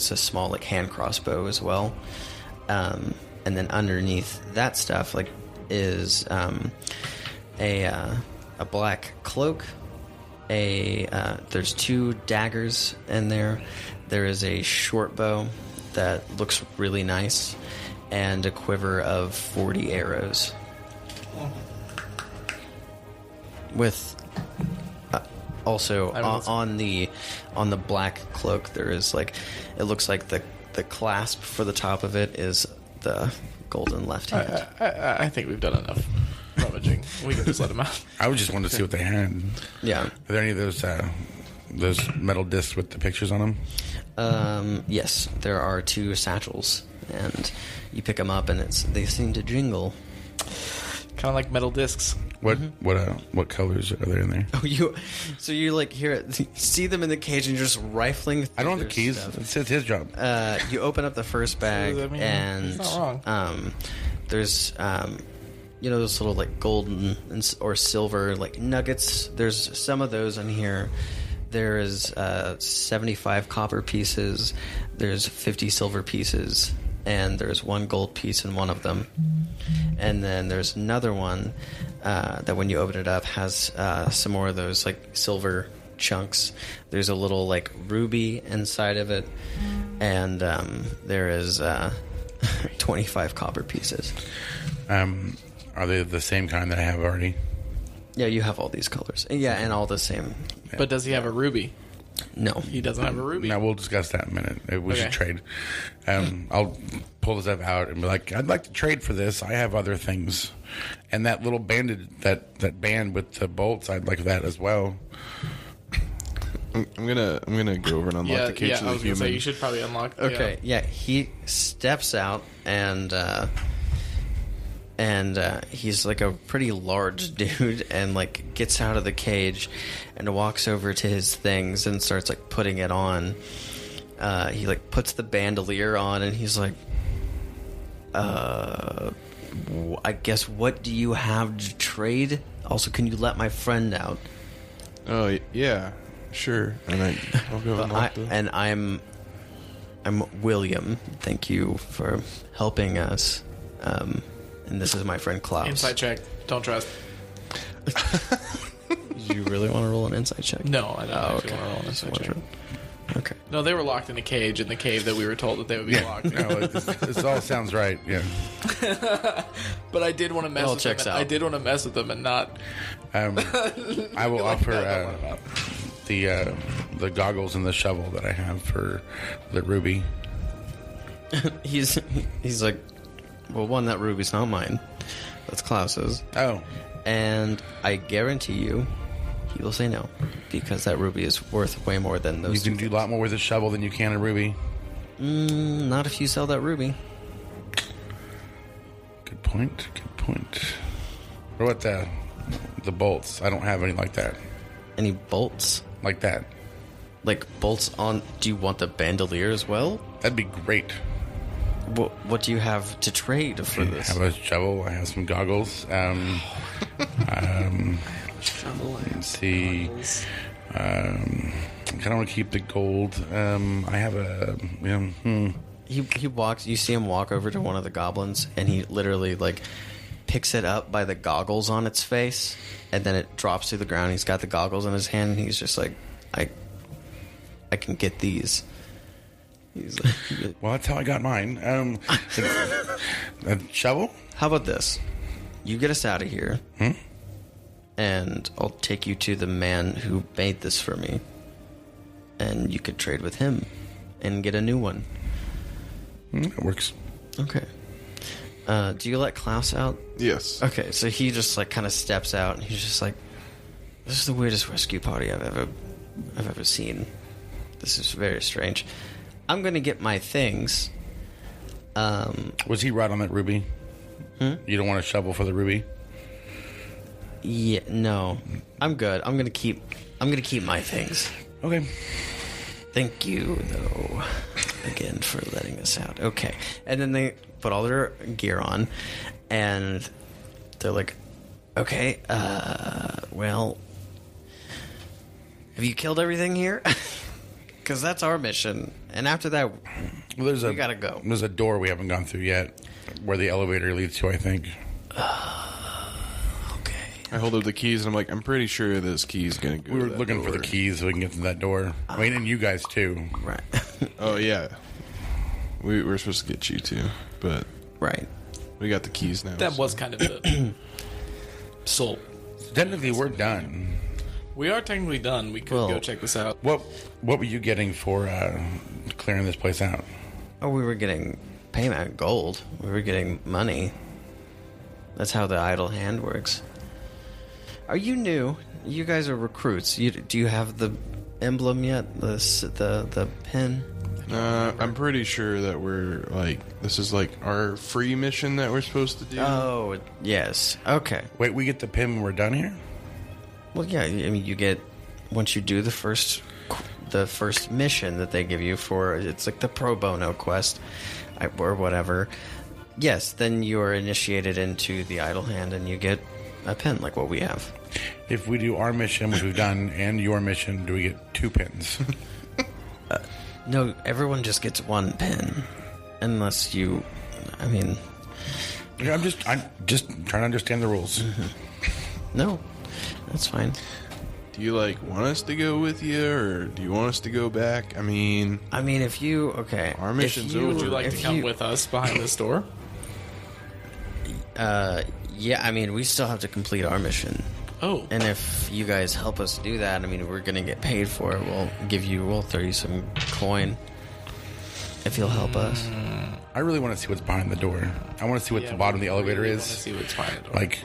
it's a small like hand crossbow as well. And then underneath that stuff like is a black cloak. There's 2 daggers in there. There is a short bow that looks really nice, and a quiver of 40 arrows. With also on the black cloak, there is like, it looks like the clasp for the top of it is the golden left hand. I think we've done enough rummaging. We can just let them out. I was just wanted to see what they had. Yeah. Are there any of those metal discs with the pictures on them? Yes, there are 2 satchels, and you pick them up, and they seem to jingle. Kind of like metal discs. What colors are there in there? Oh, you like hear it, see them in the cage, and you're just rifling through I don't have the keys. stuff. It's his job. You open up the first bag, and he's not wrong. There's those little like golden or silver like nuggets. There's some of those in here. There is 75 copper pieces. There's 50 silver pieces, and there's 1 gold piece in one of them. And then there's another one that when you open it up has some more of those like silver chunks. There's a little like ruby inside of it, and there is 25 copper pieces. Are they the same kind that I have already? Yeah, you have all these colors. Yeah, and all the same. But does he have a ruby? No. He doesn't have a ruby. No, we'll discuss that in a minute. We should trade. I'll pull this up out and be like, I'd like to trade for this. I have other things. And that little that band with the bolts, I'd like that as well. I'm gonna go over and unlock the cage of the I was gonna human. say you should probably unlock. Okay, yeah, he steps out and he's like a pretty large dude, and like gets out of the cage and walks over to his things and starts like putting it on. He like puts the bandolier on, and he's like, I guess, what do you have to trade? Also, can you let my friend out? Oh yeah, sure. And I'll go unlock and I'm William. Thank you for helping us. And this is my friend Klaus. Inside check. Don't trust. Do you really want to roll an insight check? No, I don't actually okay. want to roll an inside check. Okay. No, they were locked in a cage in the cave that we were told that they would be locked. No, this all sounds right. Yeah. But I did want to mess all with checks them. out. I did want to mess with them and not. I will Like, offer no, don't worry about it. the goggles and the shovel that I have for the ruby. He's like, well, one, that ruby's not mine. That's Klaus's. Oh. And I guarantee you, he will say no, because that ruby is worth way more than those. You can do a lot more with a shovel than you can a ruby. Not if you sell that ruby. Good point. What about the bolts? I don't have any like that. Any bolts? Like that. Like bolts on... Do you want the bandolier as well? That'd be great. What do you have to trade for this? I have a shovel. I have some goggles. Let's see. I kind of want to keep the gold. I have a... He walks... You see him walk over to one of the goblins, and he literally, like, picks it up by the goggles on its face, and then it drops to the ground. He's got the goggles in his hand, and he's just like, I can get these. He's like, well, that's how I got mine. A shovel? how about this? You get us out of here, and I'll take you to the man who made this for me, and you could trade with him and get a new one. It works. Okay. Do you let Klaus out? Yes. Okay, so he just like kind of steps out, and he's just like, "This is the weirdest rescue party I've ever seen. This is very strange. I'm gonna get my things." Was he right on that ruby? You don't want a shovel for the ruby? Yeah, no, I'm good. I'm gonna keep my things. Okay. Thank you, though, again for letting us out. Okay, and then they put all their gear on, and they're like, "Okay, well, have you killed everything here?" because that's our mission. And after that, we gotta go. There's a door we haven't gone through yet, where the elevator leads to, I think. Okay. I hold up the keys and I'm like, I'm pretty sure this key's gonna go. We were to that looking door. for the keys so we can get to that door. I mean, and you guys too. Right. Oh yeah, we were supposed to get you too, but Right. we got the keys now. That so. was kind of the soul. Technically, we're done. We are technically done. We could go check this out. What were you getting for clearing this place out? Oh, we were getting payment, gold. We were getting money. That's how the idle hand works. Are you new? You guys are recruits. Do you have the emblem yet? The pin? I'm pretty sure that we're like, this is like our free mission that we're supposed to do. Oh, yes. Okay. Wait, we get the pin when we're done here? Well, yeah. I mean, you get once you do the first mission that they give you for, it's like the pro bono quest or whatever. Yes, then you are initiated into the idle hand, and you get a pin like what we have. If we do our mission, which we've done, and your mission, do we get 2 pins? No, everyone just gets 1 pin, unless you. I mean, I'm just trying to understand the rules. no, that's fine. Do you like want us to go with you, or do you want us to go back? I mean, if you Our mission's over. Would you like to come with us behind this door? Yeah, I mean, we still have to complete our mission. Oh. And if you guys help us do that, I mean, we're going to get paid for it. We'll throw you some coin if you'll help us. I really want to see what's behind the door. I want to see what the bottom of the elevator really is. wanna see what's behind the door. Like,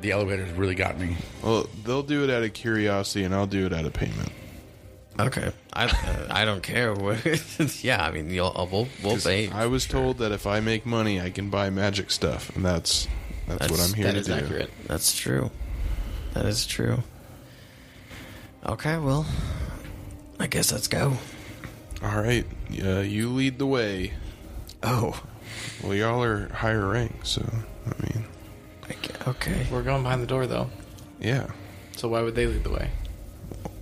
the elevator's really got me. well, they'll do it out of curiosity, and I'll do it out of payment. Okay. I don't care. Yeah, I mean, we'll pay. I was told that if I make money, I can buy magic stuff, and that's what I'm here That to is do. accurate. That's true. That is true. Okay, well, I guess let's go. All right, you lead the way. Oh. Well, y'all are higher rank, so I mean, Okay. We're going behind the door, though. yeah. So why would they lead the way?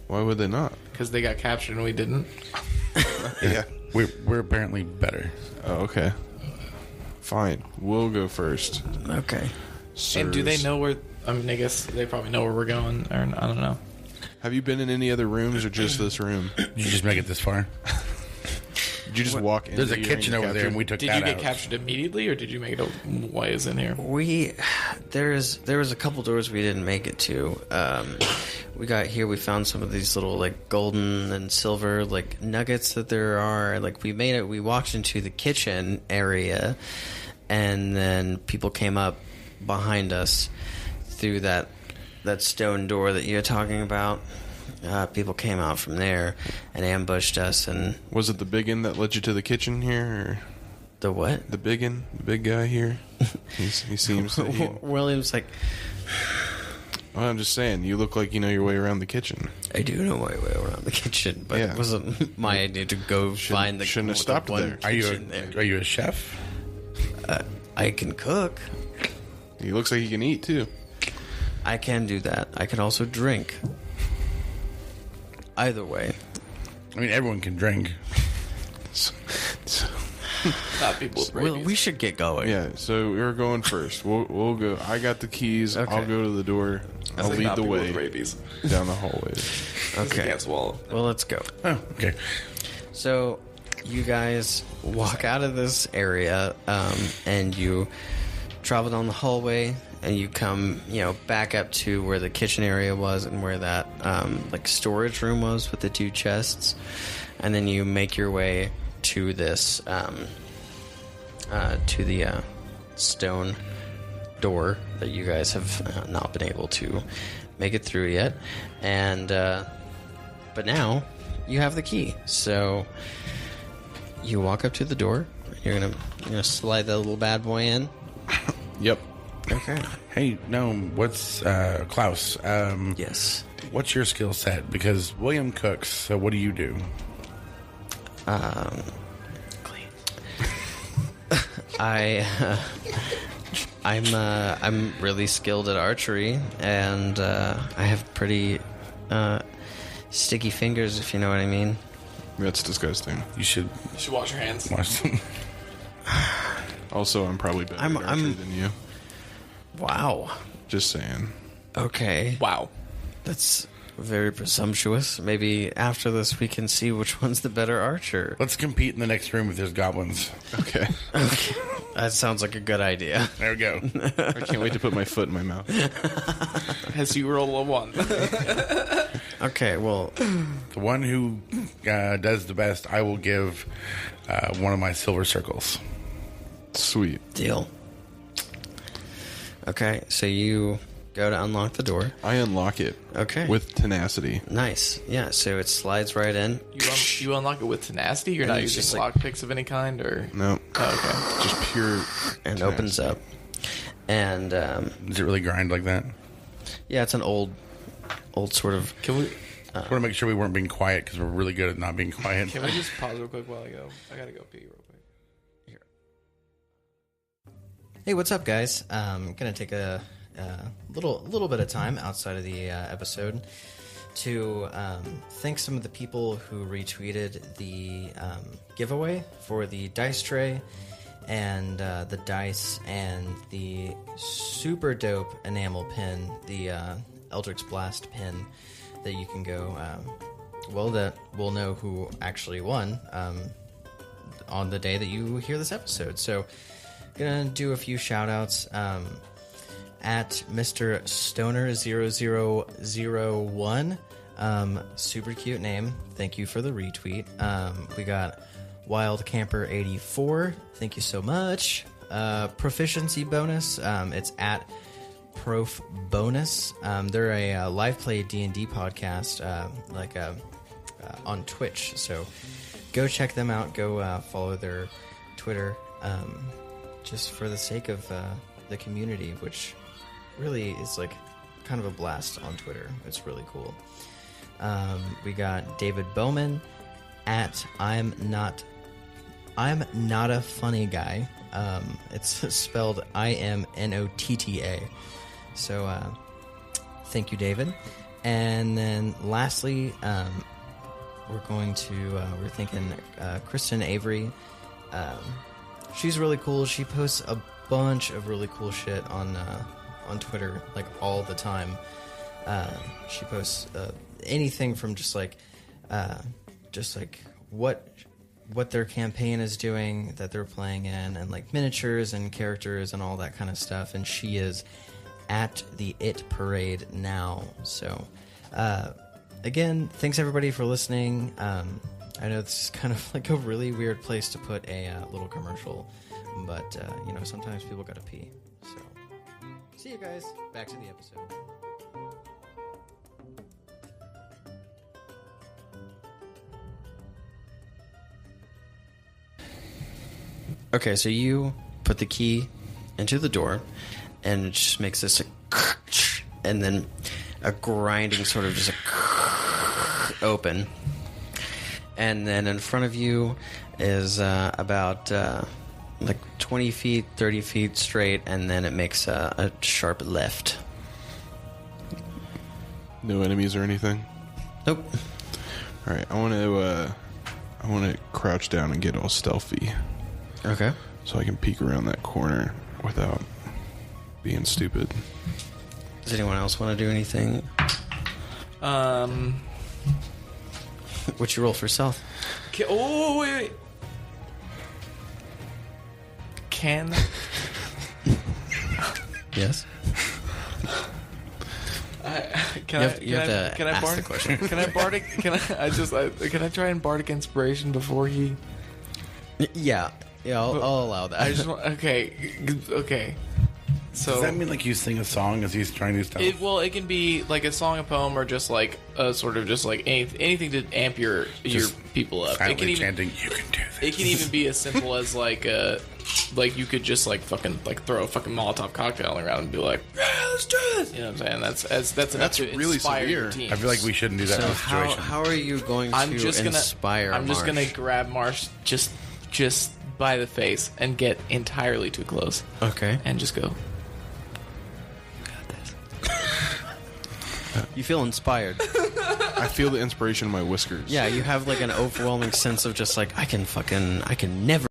Why would they not? Because they got captured and we didn't? Yeah. We're apparently better. Oh, okay. Fine. We'll go first. Okay. And do they Sirs. know where... I mean, I guess they probably know where we're going, or I don't know. Have you been in any other rooms or just this room? Did you just make it this far? Did you just walk in? There's a kitchen over there, and we took Did that you get out. captured immediately, or did you make it a ways in here? There was a couple doors we didn't make it to. We got here. We found some of these little like golden and silver like nuggets that there are. Like we made it. We walked into the kitchen area, and then people came up behind us through that stone door that you're talking about. People came out from there and ambushed us. And Was it the big one that led you to the kitchen here? Or the what? the big one? The big guy here? He seems that he... William's like, Well, I'm just saying, you look like you know your way around the kitchen. I do know my way around the kitchen, but Yeah. it wasn't my idea to go find the shouldn't have stopped one there. Are kitchen there. you a chef? I can cook. He looks like he can eat, too. I can do that. I can also drink. Either way. I mean, everyone can drink. Not people with Well, rabies. we should get going. Yeah, so we're going first. We'll go. I got the keys. Okay. I'll go to the door. I'll Like, lead not the people way with rabies. down the hallway. Okay. Can't swallow. Well, let's go. Oh, okay. So, you guys walk out of this area, and you travel down the hallway, and you come, back up to where the kitchen area was and where that, storage room was with the 2 chests, and then you make your way to this, to the stone door that you guys have not been able to make it through yet, and but now you have the key. So you walk up to the door. You're gonna slide that little bad boy in. Yep. Okay. Hey, no, what's Klaus? Yes. What's your skill set? Because William cooks, so what do you do? Clean. I'm really skilled at archery, and I have pretty sticky fingers, if you know what I mean. That's disgusting. You should wash your hands. watch them. Also, I'm probably better I'm- at archery I'm- than you. Wow. Just saying. Okay. Wow. That's very presumptuous. Maybe after this we can see which one's the better archer. Let's compete in the next room if there's goblins. Okay. Okay. That sounds like a good idea. There we go. I can't wait to put my foot in my mouth. Has you roll a 1? Okay, well, The one who does the best, I will give one of my silver circles. Sweet. deal. Okay, so you go to unlock the door. I unlock it. Okay. With tenacity. Nice. Yeah, so it slides right in. You unlock it with tenacity? You're And not it's using just like- lockpicks of any kind? Or No. Oh, Just pure And tenacity. opens up. And, Does it really grind like that? yeah, it's an old sort of... okay. Can we I want to make sure we weren't being quiet because we're really good at not being quiet. just pause real quick while I go? I gotta go pee real quick. Hey, what's up, guys? Gonna take a little bit of time outside of the episode to thank some of the people who retweeted the giveaway for the dice tray and the dice and the super dope enamel pin, the Eldritch Blast pin that you can go. That we'll know who actually won on the day that you hear this episode. So. Gonna do a few shout outs at Mr. Stoner0001. Super cute name. Thank you for the retweet. We got Wild Camper 84. Thank you so much. Proficiency bonus. It's at Prof Bonus. They're a live play D&D podcast, on Twitch. So go check them out. Go follow their Twitter. Just for the sake of the community, which really is like kind of a blast on Twitter. It's really cool. We got David Bowman at I'm not a funny guy. It's spelled IMNOTTA. So thank you, David. And then lastly, we're thinking Kristen Avery. She's really cool. She posts a bunch of really cool shit on Twitter, like all the time. She posts anything from just like what their campaign is doing that they're playing in, and like miniatures and characters and all that kind of stuff. And she is at the It Parade now. So again, thanks everybody for listening. I know this is kind of like a really weird place to put a little commercial, but sometimes people gotta pee. So, see you guys. Back to the episode. Okay, so you put the key into the door, and it just makes this and then a grinding sort of just open. And then in front of you is about 20 feet, 30 feet straight, and then it makes a sharp left. No enemies or anything? Nope. All right, I want to crouch down and get all stealthy Okay. so I can peek around that corner without being stupid. Does anyone else want to do anything? What's your roll for stealth? Oh, wait. Can Yes. Can You I have to can I ask bardic, the question. Can I bardic? Can I try and bardic inspiration before he? Yeah. Yeah, I'll allow that. I just want, okay. So Does that mean like you sing a song as he's trying to stealth? it can be like a song, a poem, or just like a sort of just like anything to amp your people up. It can Silently even chanting, you can do this. it can even be as simple as like you could just like fucking like throw a fucking Molotov cocktail around and be like, yeah, let's do this. You know what I'm saying? That's enough to really inspire severe. your team. I feel like we shouldn't do that So in this situation. how are you going to inspire I'm just Marsh? gonna grab Marsh just by the face and get entirely too close Okay. and just go. You feel inspired. I feel the inspiration in my whiskers. Yeah, you have like an overwhelming sense of just like I can never